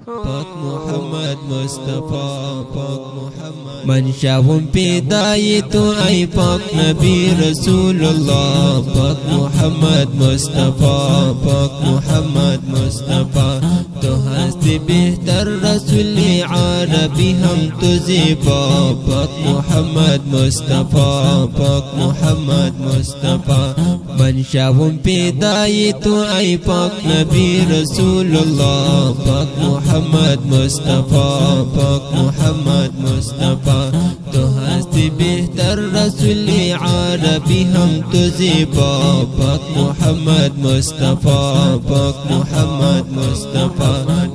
پاک محمد مصطفى پاک محمد منشاهم پیدای تو ای پاک نبی رسول الله پاک محمد مصطفى پاک محمد مصطفى تو هستی بهتر رسول عربی هم تو زیبا پاک محمد مصطفى پاک محمد مصطفى منشاهم پیدای تو ای پاک نبی رسول الله پاک محمد مصطفى پاک محمد مصطفى تو هستی بهتر رسول عربی هم تو زیبا پاک محمد مصطفى پاک محمد مصطفى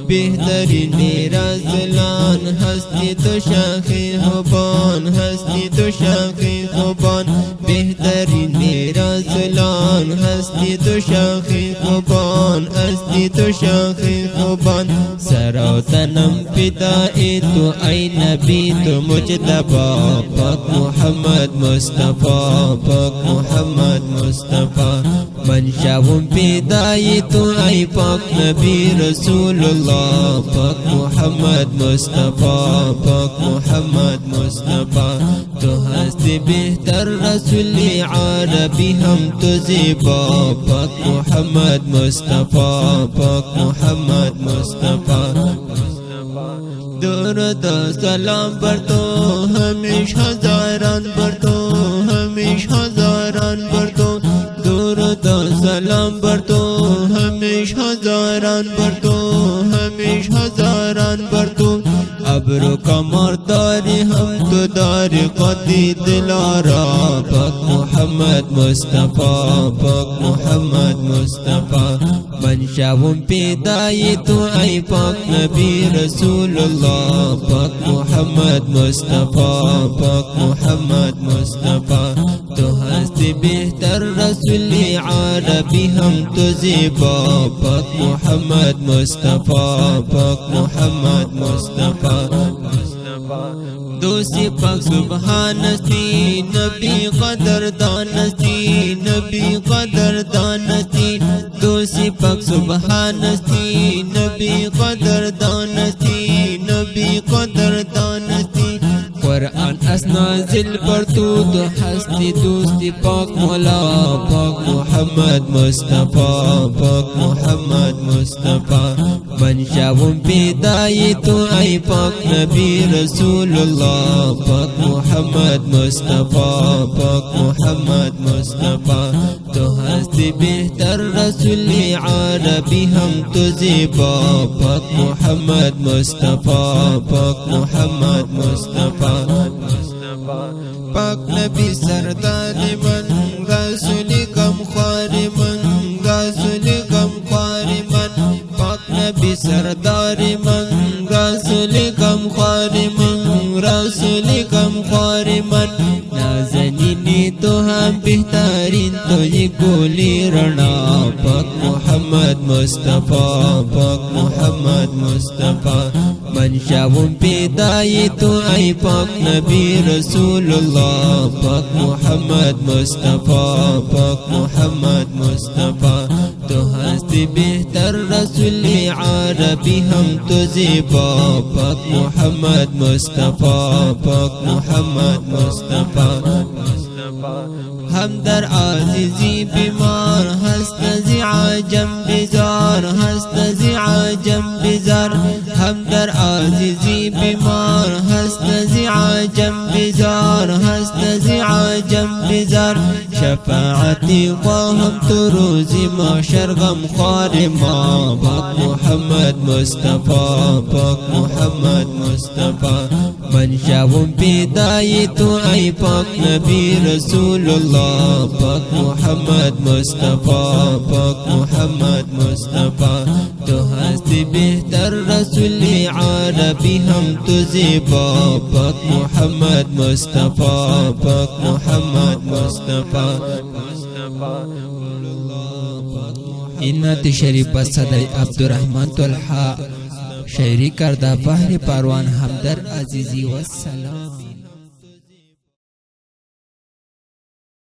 بهترین میرا زلان هستی تو شاخی خوبان هستی تو شاخی خوبان بهترین میرا زلان هستی تو شاخی خوبان هستی تو شاخی خوبان سر و تنم فدای تو ای نبی تو مجتبی پاک محمد مصطفى پاک محمد مصطفى منشاهم فدای تو ای پاک نبی رسول الله پاک محمد مصطفى پاک محمد مصطفى تو هستی بهتر رسول عربی هم تو زیبا پاک محمد مصطفى پاک محمد مصطفى درود و سلام بر تو همیش هزاران بر تو همیش هزاران بر تو درود و سلام بر تو همیش هزاران بر تو همیش هزاران بر تو ابرو کمر داری هم تو داری قدی دلارا پاک محمد مصطفى پاک محمد مصطفى منشاهم پیدای تو ای پاک نبی رسول الله پاک محمد مصطفى پاک محمد مصطفى تو هستی بهتر رسول عربی هم تو زیبا پاک محمد مصطفى پاک محمد مصطفى دوستی پاک سبحانستی نبی قدر دانستی نبی قدر دانستی دوستی پاک سبحانستی نبی قدر دانستی نبی قدر دانستی قرآن اسنازل پر تو ہستی دوستی پاک مولا پاک محمد مصطفى پاک محمد مصطفى منشاهم پیدای تو ای پاک نبی رسول الله پاک محمد مصطفى پاک محمد مصطفى تو ہستی بہتر رسول عربی هم تو زیبا پاک محمد مصطفى پاک محمد مصطفى پاک نبی سردار من رسول کم خوار من رسول کم خوار من پاک نبی سردار من رسول کم خوار من رسول کم خوار من نازنینی تو ہم بہترین تو یہ گولی رنا پاک محمد مصطفى پاک محمد مصطفى منشاهم پیدای تو ای پاک نبی رسول الله پاک محمد مصطفى پاک محمد مصطفى تو ہستی بہتر رسول عربی هم تو زیبا پاک محمد مصطفى پاک محمد مصطفى هم در عزیزی بیمار هست زی عجم بیزار هست زی عجم بیزار هم در عزیزی بیمار هست زی عجم بیزار هست زی عجم بیزار شفاعتی خواهم تو روزی محشر غم خوار ما پاک محمد مصطفى پاک محمد مصطفى منشاهم پیدای تو ای پاک نبی رسول الله پاک محمد مصطفى پاک محمد مصطفى تو ہستی بہتر رسول عربی هم تو زیبا پاک محمد مصطفى پاک محمد مصطفى اینت شریف صدای عبدالرحمن طلحہ شاعری کردہ بحر پروان همدر عزیزی والسلام.